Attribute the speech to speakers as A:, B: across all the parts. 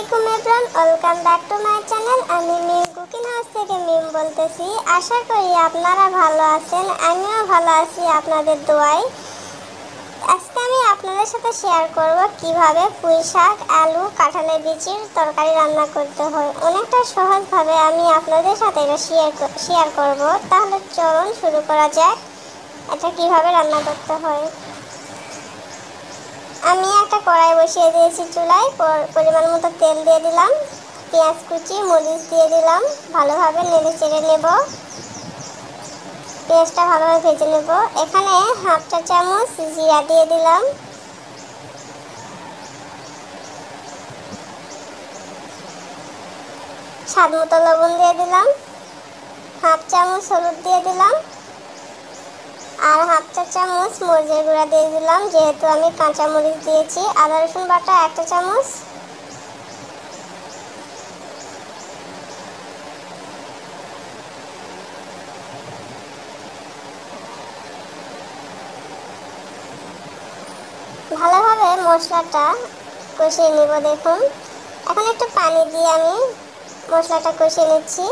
A: আলাইকুম everyone, welcome back to my channel. আমি মিম cooking house থেকে মিম বলতেছি। আশা করি আপনারা ভালো আছেন, আমিও ভালো আছি আপনাদের দোয়ায়। আজকে আমি আপনাদের সাথে শেয়ার করব কিভাবে পুঁই শাক, আলু, কাঁঠালের বিচির তরকারি রান্না করতে হয়। অনেকটা সহজভাবে আমি আপনাদের সাথে এটা শেয়ার করব। তাহলে চলুন শুরু করা যাক এটা কিভাবে রান্না করতে হয়। আমি একটা কড়াই বসিয়ে দিয়েছি চুলায়, পরিমাণ মতো তেল দিয়ে দিলাম, পেঁয়াজ কুচি, মরিচ দিয়ে দিলাম, ভালোভাবে নেড়ে চেড়ে নেব। পেঁয়াজটা ভালোভাবে ভেজে নেব। এখানে হাফ চা চামচ জিরা দিয়ে দিলাম, স্বাদ মতো লবণ দিয়ে দিলাম, হাফ চামচ হলুদ দিয়ে দিলাম, আর হাফ চা চামচ মরিচের গুঁড়া দিয়ে দিলাম, যেহেতু আমি কাঁচা মরিচ দিয়েছি। আদা রসুন বাটা একটা চামচ, ভালোভাবে মশলাটা কষিয়ে নেব। দেখুন, এখন একটু পানি দিয়ে আমি মশলাটা কষিয়ে নিচ্ছি।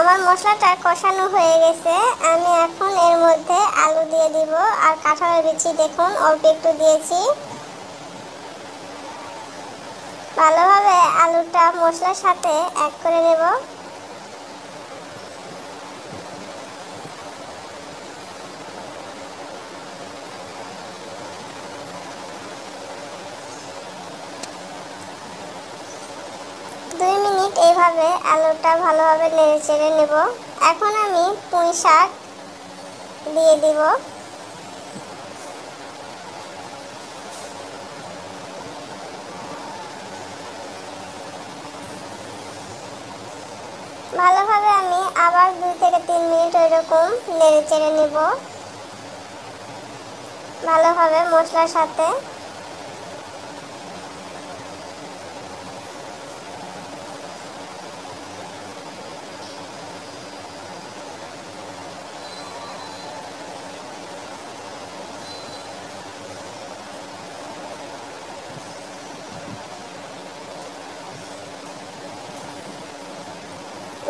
A: আমার মশলাটা কষানো হয়ে গেছে। আমি এখন এর মধ্যে আলু দিয়ে দিব আর কাঁঠালের বিচি দেখুন অল্প একটু দিয়েছি। ভালোভাবে আলুটা মশলার সাথে অ্যাড করে নেব। দুই মিনিট এইভাবে আলুটা ভালোভাবে নেড়ে চেড়ে নেব। এখন আমি পুঁই শাক দিয়ে দিব। ভালোভাবে আমি আবার 2 থেকে 3 মিনিট এরকম নেড়ে চেড়ে নেব ভালোভাবে মশলার সাথে।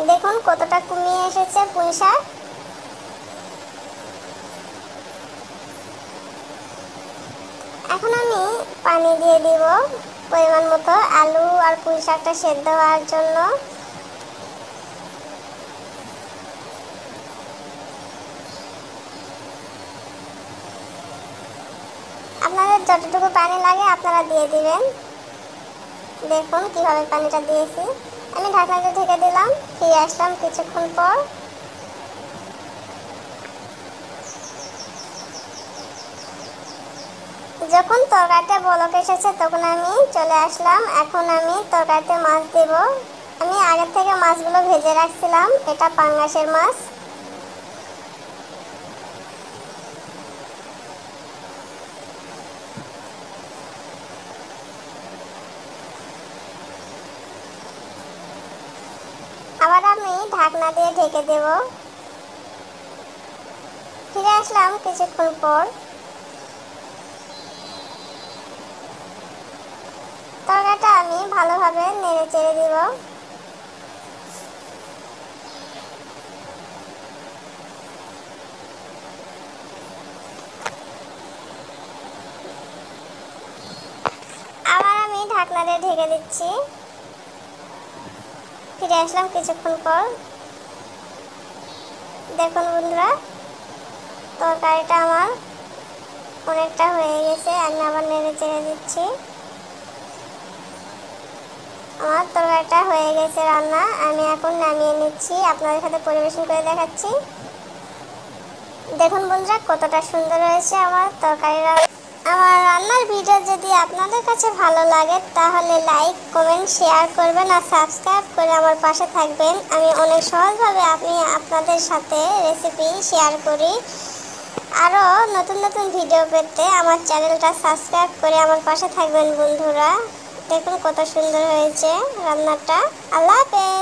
A: দেখুন কতটা কমিয়ে এসেছে পুঁই শাক। এখন আমি পানি দিয়ে দিব পরিমাণ মতো, আলু আর পুঁই শাকটা সেদ্ধ হওয়ার জন্য। আপনাদের যতটুকু পানি লাগে আপনারা দিয়ে দিবেন। দেখুন কিভাবে পানিটা দিয়েছি। আমি ঢাকনাটা ঢেকে দিলাম, ফিরে আসলাম কিছুক্ষণ পর। যখন তরকারিটা বলক এসেছে তখন আমি চলে আসলাম। এখন আমি তরকারিতে মাছ দেব। আমি আগে থেকে মাছগুলো ভেজে রাখছিলাম, এটা পাঙ্গাসের মাছ। আবার আমি ঢাকনা দিয়ে ঢেকে দেব। ফিরে আসলাম কিছুক্ষণ পর। তরকারিটা আমি ভালোভাবে নেড়ে চেড়ে দিব। আবার আমি ঢাকনা দিয়ে ঢেকে দিচ্ছি। ফিরে আসলাম কিছুক্ষণ পর। দেখুন বন্ধুরা, তরকারিটা আমার অনেকটা হয়ে গেছে। আমি আবার নেড়ে চেড়ে দিচ্ছি। আমার তরকারিটা হয়ে গেছে রান্না। আমি এখন নামিয়ে নিচ্ছি, আপনাদের সাথে পরিবেশন করে দেখাচ্ছি। দেখুন বন্ধুরা কতটা সুন্দর হয়েছে আমার তরকারি। আমার রান্নার ভিডিও যদি আপনাদের কাছে ভালো লাগে তাহলে লাইক, কমেন্ট, শেয়ার করবেন আর সাবস্ক্রাইব করে আমার পাশে থাকবেন। আমি অনেক সহজভাবে আপনাদের সাথে রেসিপি শেয়ার করি। আরও নতুন নতুন ভিডিও পেতে আমার চ্যানেলটা সাবস্ক্রাইব করে আমার পাশে থাকবেন বন্ধুরা। দেখুন কত সুন্দর হয়েছে রান্নাটা। আল্লাহ হাফেজ।